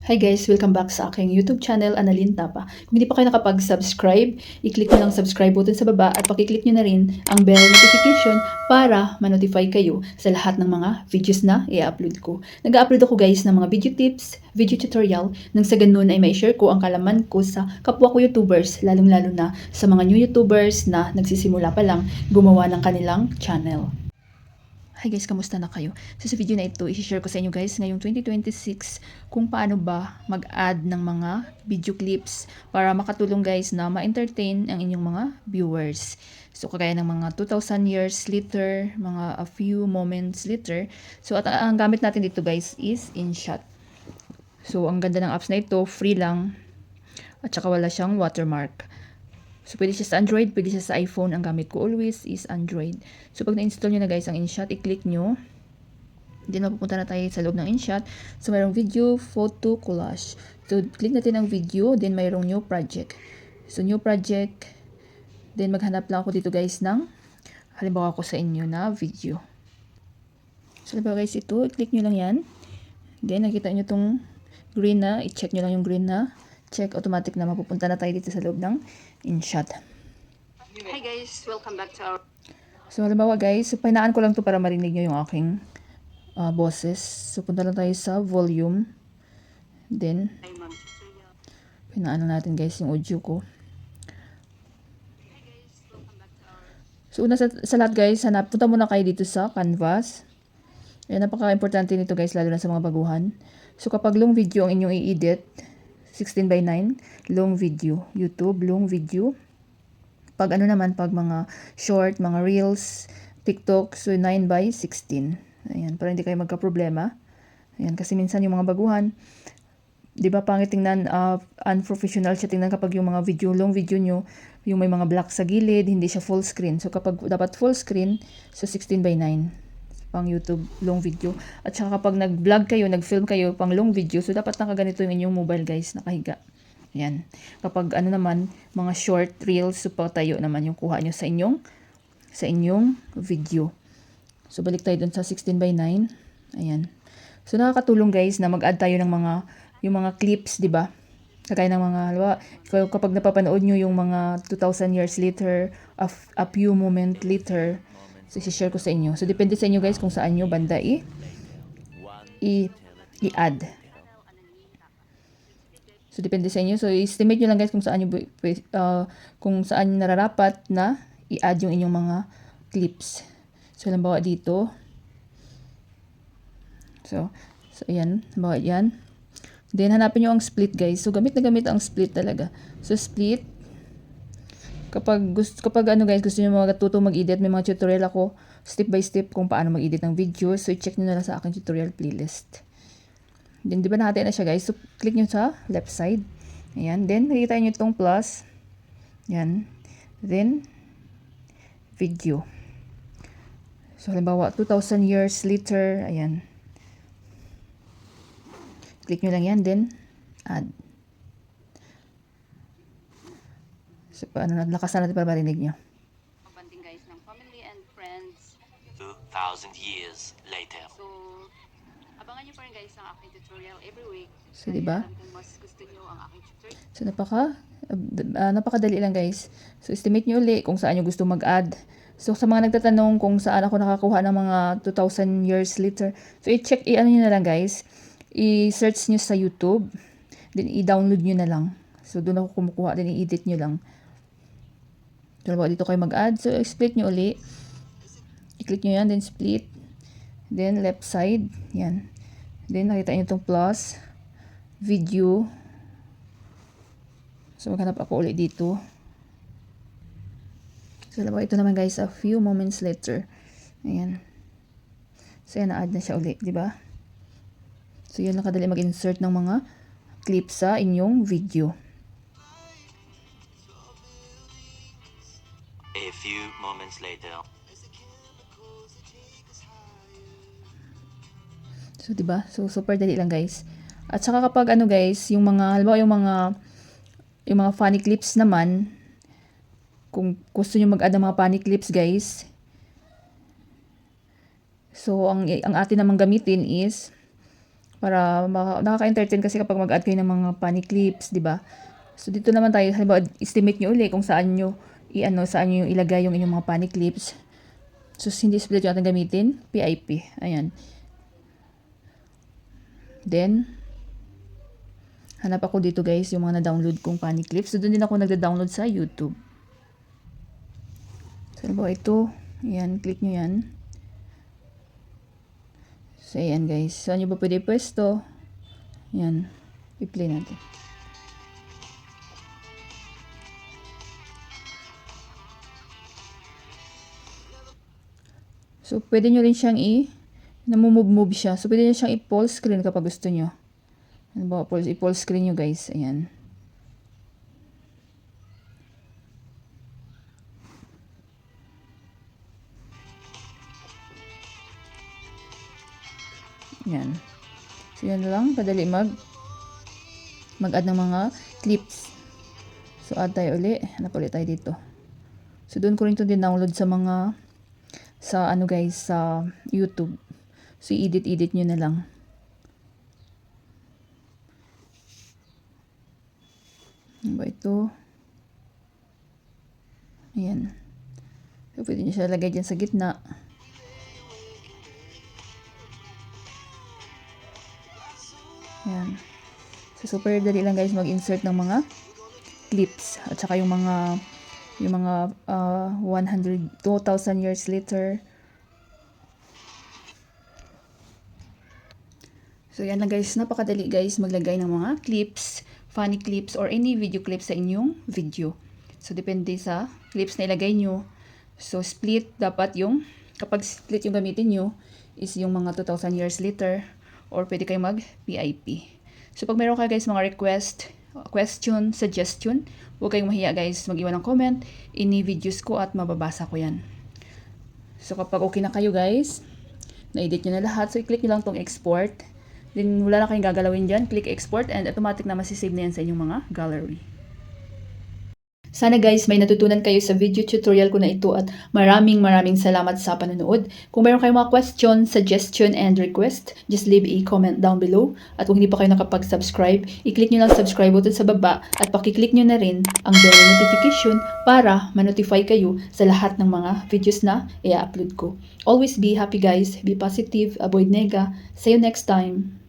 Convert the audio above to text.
Hi guys! Welcome back sa aking YouTube channel, Annalyn Tapa. Kung hindi pa kayo nakapag-subscribe, i-click nyo lang subscribe button sa baba at pakiclick nyo na rin ang bell notification para ma-notify kayo sa lahat ng mga videos na i-upload ko. Nag-upload ako guys ng mga video tips, video tutorial, nang sa ganun ay may-share ko ang kalaman ko sa kapwa ko YouTubers, lalong-lalo na sa mga new YouTubers na nagsisimula pa lang gumawa ng kanilang channel. Hi guys, kamusta na kayo? So sa video na ito, i-share ko sa inyo guys ngayong 2026 kung paano ba mag-add ng mga video clips para makatulong guys na ma-entertain ang inyong mga viewers. So kagaya ng mga 2,000 years later, mga a few moments later. So at ang gamit natin dito guys is InShot. So ang ganda ng apps na ito, free lang at saka wala siyang watermark. So, pwede siya sa Android, pwede siya sa iPhone. Ang gamit ko always is Android. So, pag na-install nyo na guys ang InShot, i-click nyo. Then, mapupunta na tayo sa loob ng InShot. So, mayroong video, photo, collage. So, click natin ang video, then mayroong new project. So, new project. Then, maghanap lang ako dito guys ng halimbawa ko sa inyo na video. So, halimbawa guys ito, i-click nyo lang yan. Then, nakita nyo itong green na, i-check nyo lang yung green na. Check automatic na mapupunta na tayo dito sa loob ng InShot. Hi guys, welcome back to our... So, halimbawa guys, pahinaan ko lang to para marinig nyo yung aking boses. So, punta lang tayo sa volume. Then, pahinaan lang natin guys yung audio ko. So, una sa lahat guys, punta muna kayo dito sa Canvas. Ayan, napaka-importante nito guys, lalo na sa mga baguhan. So, kapag long video ang inyong i-edit, 16:9, long video. YouTube, long video. Pag ano naman, pag mga short, mga reels, TikTok, so 9:16. Ayan, para hindi kayo magka-problema. Ayan, kasi minsan yung mga baguhan, di ba pangit tingnan, unprofessional siya tingnan kapag yung mga video, long video nyo, yung may mga black sa gilid, hindi siya full screen. So kapag dapat full screen, so 16:9 pang YouTube long video. At saka kapag nag-vlog kayo, nag-film kayo pang long video, so dapat nakaganito yung inyong mobile guys, nakahiga. Ayan. Kapag ano naman, mga short reels, so patayo naman yung kuha nyo sa inyong video. So balik tayo dun sa 16:9. Ayan. So nakakatulong guys na mag-add tayo ng yung mga clips, di ba? Kagaya ng mga, halimbawa, kapag napapanood nyo yung mga 2,000 years later, a few moment later, so i-share ko sa inyo. So depende sa inyo guys kung saan nyo banda i-add. So depende sa inyo. So estimate nyo lang guys kung saan nararapat na i-add yung inyong mga clips. So halimbawa dito. So ayan, halimbawa yan. Then hanapin nyo ang split guys. So gamit na gamit ang split talaga. So split. Kapag ano guys, gusto niyo matuto mag-edit, may mga tutorial ako step by step kung paano mag-edit ng video. So i-check niyo na lang sa aking tutorial playlist. Then di ba natin na siya guys? So click niyo sa left side. Ayan, then nakikita niyo itong plus. Yan. Then video. So halimbawa 2,000 years later, ayan. Click niyo lang yan, then add. So, paano lakas na natin para marinig nyo. Banding guys ng family and friends. 2,000 years later. So, abangan nyo pa rin guys ang aking tutorial every week. So, diba? Kung mas gusto nyo ang aking tutorial. So, napakadali lang guys. So, estimate nyo ulit kung saan nyo gusto mag-add. So, sa mga nagtatanong kung saan ako nakakuha ng mga 2,000 years later. So, i-check, ano nyo na lang guys. I-search nyo sa YouTube. Then, i-download nyo na lang. So, doon ako kumukuha. Then, i-edit nyo lang. So, dito kayo mag-add. So, split nyo uli. I-click nyo yan, then split. Then, left side. Yan. Then, nakita nyo itong plus. Video. So, maghanap ako ulit dito. So, ito naman guys, a few moments later. Ayan. So, yan, na-add na siya ulit, di ba? So, yun lang kadali mag-insert ng mga clips sa inyong video. A few moments later. So, diba? So, super dali lang, guys. At saka kapag ano, guys, halimbawa yung mga funny clips naman, kung gusto nyo mag-add ng mga funny clips, guys, so, ang atin namang gamitin is para nakaka-entertain kasi kapag mag-add kayo ng mga funny clips, 'di ba? So dito naman tayo, halimbawa estimate nyo uli kung saan nyo saan nyo ilagay yung inyong mga funny clips. So hindi split yung ating gamitin, PIP. Ayan. Then hanap ako dito guys yung mga na-download kong funny clips. So doon din ako nagda-download sa YouTube. So halimbawa ito, ayan, click nyo yan. So, ayan guys. Saan nyo ba pwede pwesto? Ayan. I-play natin. So, pwede nyo rin siyang namumove-move siya. So, pwede nyo siyang i-full screen kapag gusto nyo. Ano ba? I-full screen nyo guys. Ayan. Yan. So, yan lang. Kadali mag-add ng mga clips. So, add tayo uli. Hanap ulit tayo dito. So, doon ko rin ito din-download sa ano guys, sa YouTube. So, i-edit nyo na lang. Ano ba ito? Ayan. So, pwede nyo siya lagay dyan sa gitna. Ayan. So, super dali lang guys mag-insert ng mga clips. At saka yung mga 2,000 years later. So, yan lang guys. Napakadali guys maglagay ng mga clips, funny clips, or any video clips sa inyong video. So, depende sa clips na ilagay nyo. So, split dapat kapag split yung gamitin nyo, is yung mga 2,000 years later, or pwede kayo mag-PIP. So, pag meron kayo guys mga request, question, suggestion, huwag kayong mahiya guys, mag-iwan ng comment, ini-videos ko at mababasa ko yan. So, kapag okay na kayo guys, na-edit nyo na lahat, so i-click nyo lang tong export. Then, wala na kayong gagalawin dyan, click export, and automatic na masisave na yan sa inyong mga gallery. Sana guys, may natutunan kayo sa video tutorial ko na ito at maraming salamat sa panonood. Kung mayroon kayong mga question, suggestion, and request, just leave a comment down below. At kung hindi pa kayo nakapag-subscribe, i-click nyo lang subscribe button sa baba at pakiclick nyo na rin ang bell notification para ma-notify kayo sa lahat ng mga videos na i-upload ko. Always be happy guys, be positive, avoid nega. See you next time!